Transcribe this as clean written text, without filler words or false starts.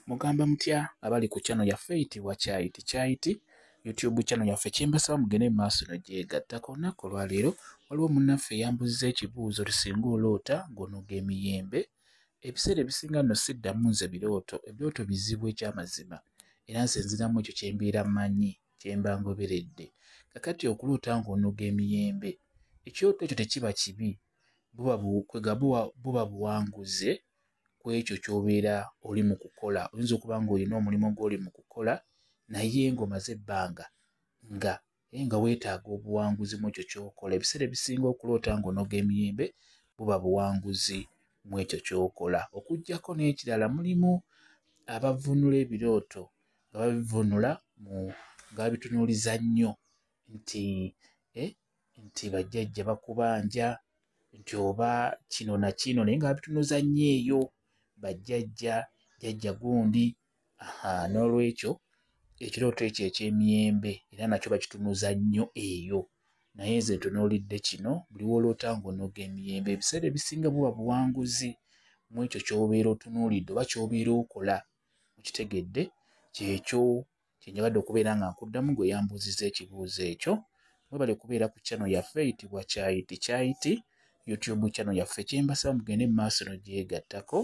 Mugamba mutya abali ku channel yaffe eyitibwa Kyayiti YouTube channel yaffe kyembasaba mugende mu maaso n'ogyegattako. Olunaku olwaleero waliwo munnaffe yambuzza ekibuuzo tusinga oloota ng'onoga emiyembe. Ebiseera ebisinga nno siddamu nze birooto, ebirooto bizibu eky'amazima era nze nziramu ekyo kye mbeera mmanyi kye mba ngoberedde. Kakati okuloota ng'onoga emiyembe, ekyoto ekyo tekiba kibi, buba buwanguze ku ekyo ky'obeera oli mu kukola. Oyinza okuba ng'olina omulimu gw'oli mu kukola naye ng'omaze ebbanga nga weetaaga obuwanguzi mu ekyo ky'okola. Ebiseera ebisinga okuloota ng'onoga emiyembe buba buwanguzi mu ekyo ky'okola. Okuggyako n'ekirala, mulimu abavvuunula ebirooto nga babivvuunula nga babitunuuliza nnyo nti bajjajja bakubanja, nti oba kino na kino, naye nga babitunuuza nnyo eyo bajjajja, jjajja gundi. N'olwekyo ekirooto ekyo eky'emiyembe era nakyo bakitunuuza nnyo eyo. Naye nze ntunuulidde kino, buli w'oloota ng'onoga emiyembe, ebiseera ebisinga buba buwanguzi mu ekyo ky'obeera otunuulidde oba ky'obeera okola. Okitegedde? Kyekyo kye njagala okubeera nga nkuddamu gwe yambuuzizza ekibuuzo ekyo. Mwebale kubeera ku channel yaffe eyitibwa Kyayiti YouTube channel yaffe kyembasaba mugende mu maaso n'ogyegattako.